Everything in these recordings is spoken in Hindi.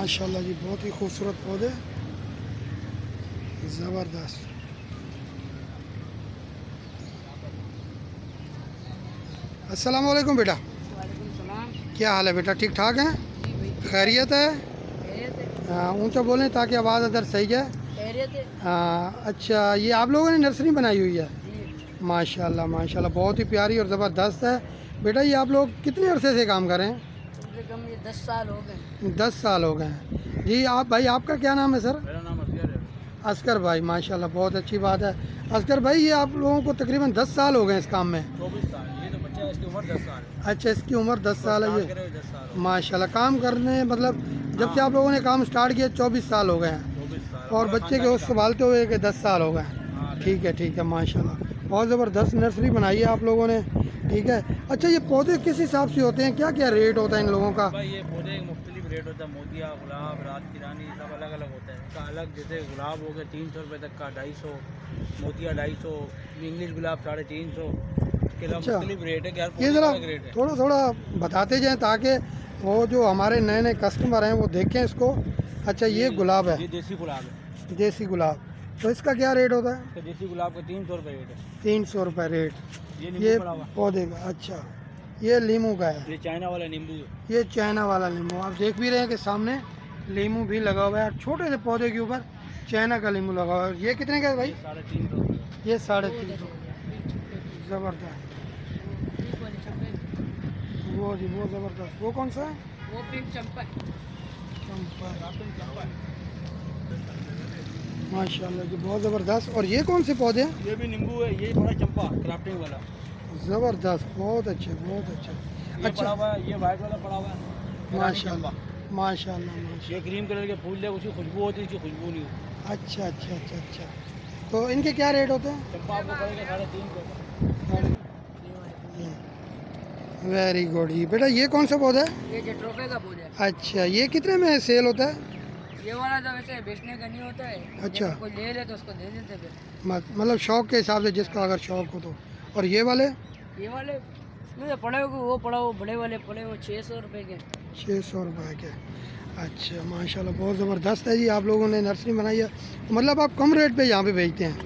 माशाल्लाह जी, बहुत ही खूबसूरत पौधे, ज़बरदस्त। अस्सलाम वालेकुम बेटा। वालेकुम सलाम। क्या हाल है बेटा, ठीक ठाक हैं? खैरियत है? ऊंचा बोलें ताकि आवाज़ अंदर सही जाए। हाँ अच्छा, ये आप लोगों ने नर्सरी बनाई हुई है? माशाल्लाह माशाल्लाह, बहुत ही प्यारी और ज़बरदस्त है। बेटा ये आप लोग कितने अरसे से काम कर रहे हैं? कम से कम ये 10 साल हो गए। 10 साल हो गए हैं जी। आप भाई, आपका क्या नाम है सर? मेरा नाम असगर है। असगर भाई, माशाल्लाह बहुत अच्छी बात है। असगर भाई, ये आप लोगों को तकरीबन 10 साल हो गए इस काम में? 24 साल। ये तो बच्चा है, इसकी उम्र 10 साल है। अच्छा, इसकी उम्र 10 साल है ये। 10 साल माशाल्लाह, काम करने मतलब जब से आप लोगों ने काम स्टार्ट किया 24 साल हो गए हैं, 24 साल और बच्चे के उस संभालते हुए के 10 साल हो गए हैं। ठीक है माशाल्लाह, बहुत ज़बरदस्त नर्सरी बनाई है आप लोगों ने। ठीक है, अच्छा ये पौधे किस हिसाब से होते हैं, क्या क्या रेट होता है इन लोगों का? भाई ये पौधे मुख्तलिफ रेट होता है। मोतिया, गुलाब, रात की रानी, सब अलग अलग होता है। इसका अलग, जैसे गुलाब हो गया 300 रुपये तक का, 250, मोतिया 250, इंग्लिश गुलाब 350। इसके अलावा अच्छा, मुख्तलिफ रेट है। ये ज़रा थोड़ा थोड़ा बताते जाएँ ताकि वो जो हमारे नए नए कस्टमर हैं वो देखें इसको। अच्छा, ये गुलाब है, ये देसी गुलाब है। देसी गुलाब, तो इसका क्या रेट होता है? तो देसी गुलाब का 300 रुपये रेट है। 300 रुपये रेट ये पौधे का। अच्छा, ये लीमू का है, ये चाइना वाला नींबू है। ये चाइना वाला लीमू। आप देख भी रहे हैं कि सामने लीमू भी लगा हुआ है, छोटे से पौधे के ऊपर चाइना का लीमू लगा हुआ है। ये कितने का है भाई? 350। ये 350। ज़बरदस्त, वो जी वो ज़बरदस्त। वो कौन सा है? वो पिंक चंपा। माशाल्लाह जी, बहुत ज़बरदस्त। और ये कौन से पौधे हैं? ये भी नींबू है। ये बड़ा चंपा क्राफ्टिंग वाला। ज़बरदस्त, बहुत अच्छे बहुत अच्छे। ये अच्छा, पड़ा हुआ है, ये वाइट वाला पड़ा हुआ है। माशाल्लाह माशाल्लाह ये माशाल्लाह। ग्रीन कलर के फूल है, उसकी खुशबू होती है, इसकी खुशबू नहीं होती। अच्छा अच्छा अच्छा अच्छा, तो इनके क्या रेट होते हैं? चंपा आपको पड़ेगा 350। Very good. ये बेटा ये कौन सा पौधा है? ये जट्रोफे का पौधा है। अच्छा, ये कितने में सेल होता है? ये वाला तो वैसे बेचने का नहीं होता है। अच्छा। जब कोई ले ले तो उसको दे देते फिर। मतलब शौक के हिसाब से, जिसका अगर शौक हो तो। और ये वाले? ये वाले इसमें तो पड़े हो, वो पड़ा वो बड़े वाले पड़े वो 600 रुपये के। 600 रुपये के। अच्छा माशाल्लाह, बहुत ज़बरदस्त है जी। आप लोगों ने नर्सरी बनाई है, तो मतलब आप कम रेट पे यहाँ पे बेचते हैं?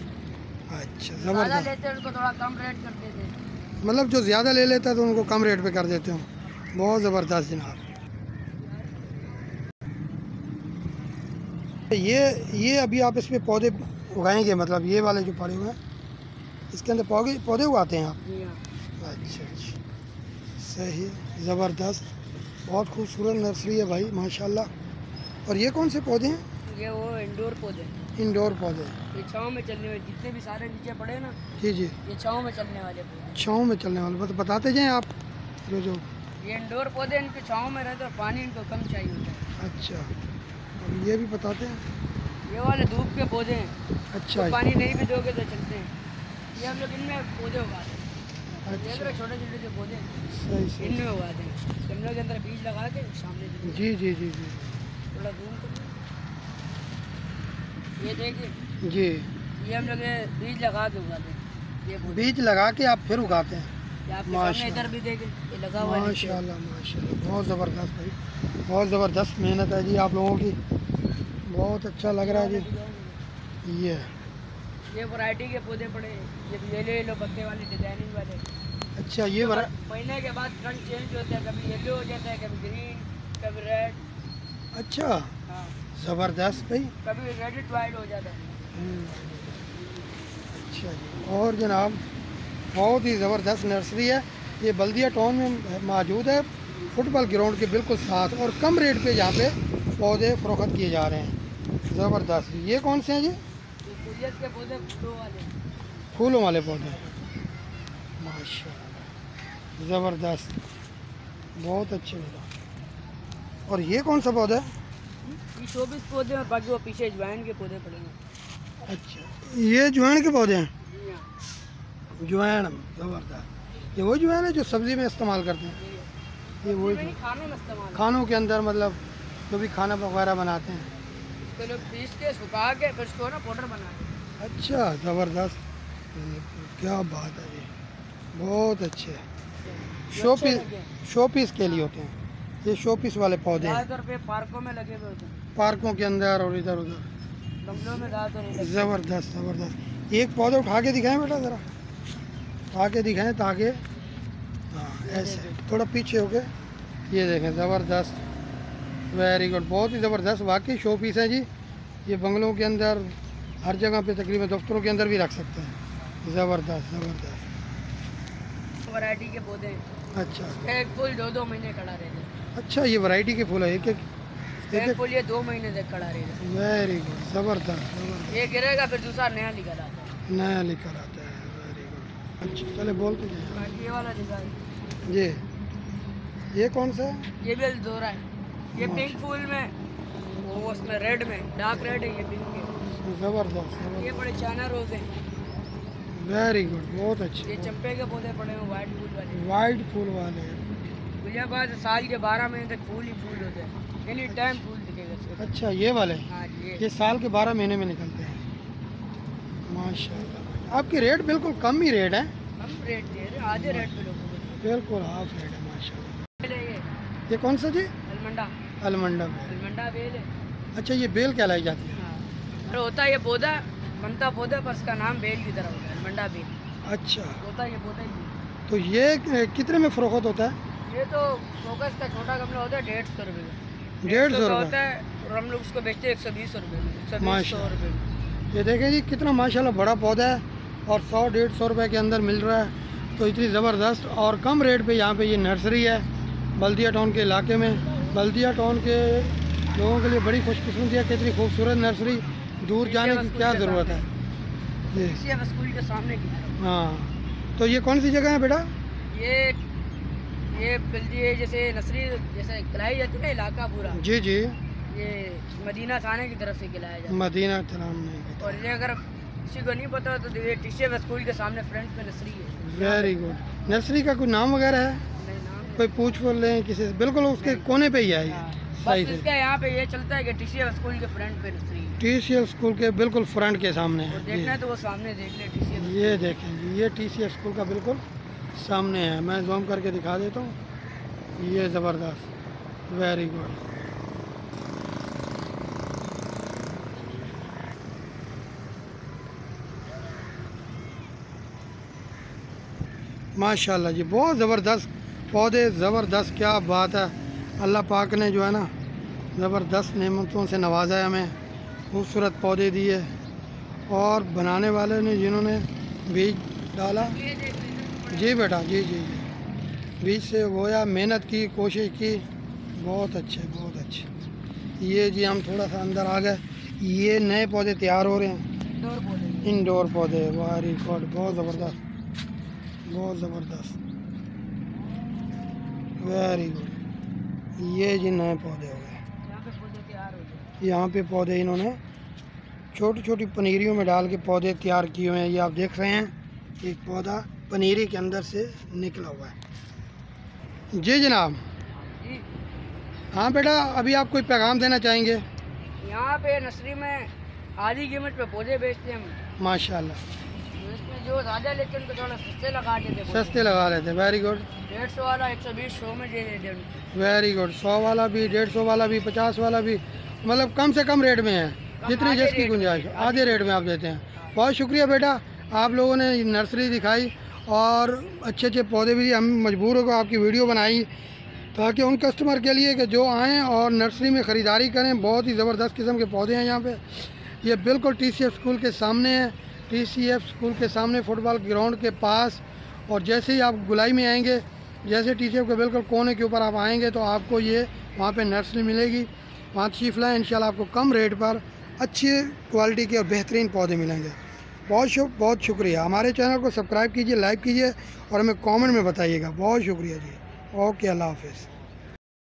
अच्छा, ज़बरदस्त। लेते हैं उनको थोड़ा कम रेट कर देते हैं। मतलब जो ज़्यादा ले लेता है तो उनको कम रेट पे कर देते हो। बहुत ज़बरदस्त जनाब। ये अभी आप इसमें पौधे उगाएंगे, मतलब ये वाले जो पड़े हुए हैं इसके अंदर पौधे पौधे उगाते हैं आप? अच्छा अच्छा, सही, ज़बरदस्त, बहुत खूबसूरत नर्सरी है भाई माशाल्लाह। और ये कौन से पौधे हैं? ये वो इंडोर पौधे। इंडोर पौधे। ये छाँव में चलने वाले, जितने भी सारे नीचे पड़े ना, जी जी, ये छाँव में चलने वाले पौधे। छाँव में चलने वाले, बस बताते जाएँ आप जो जो। ये इंडोर पौधे इनके छाँव में रहते और पानी इनको कम चाहिए होता है। अच्छा, और ये भी बताते हैं। ये वाले धूप के पौधे हैं, अच्छा तो पानी नहीं भी दोगे तो चलते हैं। ये हम लोग इनमें पौधे उगाते हैं। अच्छा, छोटे छोटे जो पौधे सही सही। इनमें उगाते हैं। गमलों के अंदर बीज लगा के सामने जी जी जी जी थोड़ा जूम कर। ये देखिए, जी, ये हम लोग ये बीज लगा के उगाते हैं। ये पौधे बीज लगा के आप फिर उगाते हैं? ये आपके सामने माशाल्लाह। इधर भी देखिए, ये लगा हुआ है नीचे। माशाल्लाह माशाल्लाह, बहुत ज़बरदस्त भाई, बहुत ज़बरदस्त मेहनत है जी आप लोगों की, बहुत अच्छा लग रहा है जी। ये वैरायटी के पौधे पड़े, ये येलो पत्ते वाले, डिजाइनिंग वाले। अच्छा, ये महीने के बाद रंग चेंज होता है, कभी येलो हो जाता है, कभी ग्रीन, कभी रेड। अच्छा, हाँ, ज़बरदस्त भाई। कभी रेडिट वाइट हो जाता है। अच्छा जी, और जनाब बहुत ही ज़बरदस्त नर्सरी है। ये बल्दिया टाउन में मौजूद है, फुटबॉल ग्राउंड के बिल्कुल साथ, और कम रेट पे यहाँ पे पौधे फ़रोख्त किए जा रहे हैं। ज़बरदस्त। ये कौन से हैं जी? के पौधे फूलों वाले, फूलों वाले पौधे, माशाल्लाह ज़बरदस्त, बहुत अच्छे लगा। और ये कौन सा पौधा है? ये 24 पौधे और बाकी वो पीछे अजवाइन के पौधे पड़े हैं। अच्छा, ये अजवाइन के पौधे हैं? जी हाँ। अजवाइन, ज़बरदस्त। ये वो अजवाइन है जो सब्ज़ी में इस्तेमाल करते हैं? ये वही खाने में इस्तेमाल, खानों के अंदर, मतलब जो भी खाना वगैरह बनाते हैं। इसको लोग पीस के सुखा के फिर इसको ना पाउडर बनाते हैं। अच्छा, ज़बरदस्त, क्या बात है जी, बहुत अच्छे। शो पीस के लिए होते हैं। ये शो पीस वाले पौधे हैं, ज़्यादातर पे पार्कों में लगे हुए होते हैं, पार्कों के अंदर और इधर उधर। गमलों में ज़्यादातर नहीं लगते। ज़बरदस्त ज़बरदस्त। एक पौधा उठा के दिखाएं बेटा ज़रा, उठा के दिखाएं ताकि, हाँ ऐसे थोड़ा पीछे हो गए। ये देखें ज़बरदस्त, वेरी गुड, बहुत ही ज़बरदस्त। वाकई शो पीस है जी। ये बंगलों के अंदर हर जगह पे तकरीबन दफ्तरों के अंदर भी रख सकते हैं। ज़बरदस्त ज़बरदस्त। वैरायटी के पौधे हैं। अच्छा एक फूल 2-2 महीने खड़ा रहेगा। अच्छा, ये वैरायटी के फूल है, एक एक एक फूल ये 2 महीने तक खड़ा रहेगा। वेरी गुड, ज़बरदस्त ज़बरदस्त। ये गिरेगा फिर दूसरा नया निकल आता है। नया लेकर आता है, वेरी गुड। अच्छा चले बोलते जाइए। बाकी ये वाला दिखा, ये कौन सा है? ये भी दोहरा है। ये पिंक फूल में, वो उसमें रेड में, डार्क रेड है, ये पिंक है। ज़बरदस्त। ये बड़े चाइना रोज हैं। वेरी गुड, बहुत अच्छे। ये चंपे के पौधे पड़े हैं, वाइट फूल वाले। वाइट फूल वाले। गुलियाबाद साल के 12 महीने तक फूल ही फूल होते हैं, एनी टाइम फूल दिखेगा इसके। अच्छा ये वाले, हाँ ये साल के 12 महीने में निकलते हैं। माशाल्लाह। आपके रेट बिल्कुल कम ही रेट है। हम रेट दे रहे हैं, आधे रेट पे लोगों को। बिल्कुल हाफ रेट है माशाल्लाह। ये ये कौन सा जी? Allamanda, allamanda bell. Allamanda bell है। अच्छा ये बेल कहलाई जाती है। हाँ, और होता है ये पौधा, बनता पौधा पर उसका नाम बेल की तरह होता है, अलमंडा बेल अच्छा, होता है ये पौधा ही। तो ये कितने में फ़रोख्त होता है? ये तो फोकस का छोटा गमला होता है 150 रुपये का। 150 होता रुपये। है, और हम लोग उसको बेचते हैं 120 रुपये में, 120 माशाल्लाह। रुपये में। ये देखें जी कितना माशाल्लाह बड़ा पौधा है और 100-150 रुपये के अंदर मिल रहा है। तो इतनी ज़बरदस्त और कम रेट पे यहाँ पे ये नर्सरी है बल्दिया टाउन के इलाके में। बल्दिया टाउन के लोगों के लिए बड़ी खुशकिस्मती है कि इतनी खूबसूरत नर्सरी, दूर जाने की क्या ज़रूरत है। जी इसी स्कूल के सामने की। हाँ, तो ये कौन सी जगह है बेटा? ये बल्दिया जैसे नर्सरी जैसे खिलाई जाती है ना, इलाका पूरा। जी जी, ये मदीना थाने की तरफ से खिलाया जाता मदीना तलाम में। है। और ये अगर किसी को नहीं पता तो ये टीसीएफ स्कूल के सामने फ्रंट पे नर्सरी है। Very good. नर्सरी का कोई नाम वगैरह है? नहीं, नाम कोई पूछ लें किसी से? बिल्कुल उसके कोने पे ही है ये। हाँ, सही बस से इसका यहाँ पे ये चलता है कि टीसीएफ स्कूल के फ्रंट पे नर्सरी है। TCL स्कूल के बिल्कुल फ्रंट के सामने और है। देखना है तो वो सामने देख ले टीसीएफ। ये देखें जी, ये TCL स्कूल का बिल्कुल सामने है। मैं जूम करके दिखा देता हूँ। ये ज़बरदस्त, वेरी गुड। माशाल्लाह जी, बहुत ज़बरदस्त पौधे, ज़बरदस्त, क्या बात है। अल्लाह पाक ने जो है ना ज़बरदस्त नेमतों से नवाजा है, हमें खूबसूरत पौधे दिए और बनाने वाले ने जिन्होंने बीज डाला, जी बेटा, जी जी जी, बीज से बोया, मेहनत की, कोशिश की, बहुत अच्छे बहुत अच्छे। ये जी हम थोड़ा सा अंदर आ गए, ये नए पौधे तैयार हो रहे हैं, इंडोर पौधे। वेरी गुड, बहुत ज़बरदस्त, बहुत ज़बरदस्त, वेरी गुड। ये जी नए पौधे हो गए। यहाँ पे पौधे इन्होंने छोटी छोटी पनीरियों में डाल के पौधे तैयार किए हुए हैं। ये आप देख रहे हैं, एक पौधा पनीरी के अंदर से निकला हुआ है। जी जनाब। जी। हाँ बेटा, अभी आप कोई पैगाम देना चाहेंगे? यहाँ पे नर्सरी में आधी कीमत पे पौधे बेचते हैं हम। माशाल्लाह। तो इसमें जो ज़्यादा लेते हैं उनको थोड़ा सस्ते लगा देते हैं। सस्ते लगा लेते, वेरी गुड। 150 वाला 120 100 में दे देते हैं। Very good. 100 वाला भी, 150 वाला भी, 50 वाला भी, मतलब कम से कम रेट में है, जितनी जिसकी गुंजाइश, आधे रेट में आप देते हैं। बहुत शुक्रिया बेटा, आप लोगों ने नर्सरी दिखाई और अच्छे अच्छे पौधे भी। हम मजबूर होकर आपकी वीडियो बनाई ताकि उन कस्टमर के लिए कि जो आएँ और नर्सरी में ख़रीदारी करें। बहुत ही ज़बरदस्त किस्म के पौधे हैं यहाँ पे। ये बिल्कुल TCF स्कूल के सामने है, TCF स्कूल के सामने फुटबॉल ग्राउंड के पास। और जैसे ही आप गुलाई में आएंगे, जैसे TCF के बिल्कुल कोने के ऊपर आप आएंगे तो आपको ये वहाँ पे नर्सरी मिलेगी। वहाँ तशरीफ़ लाएँ, इंशाल्लाह आपको कम रेट पर अच्छी क्वालिटी के और बेहतरीन पौधे मिलेंगे। बहुत शुक्रिया। हमारे चैनल को सब्सक्राइब कीजिए, लाइक कीजिए और हमें कमेंट में बताइएगा। बहुत शुक्रिया जी। ओके, अल्लाह हाफ़िज़।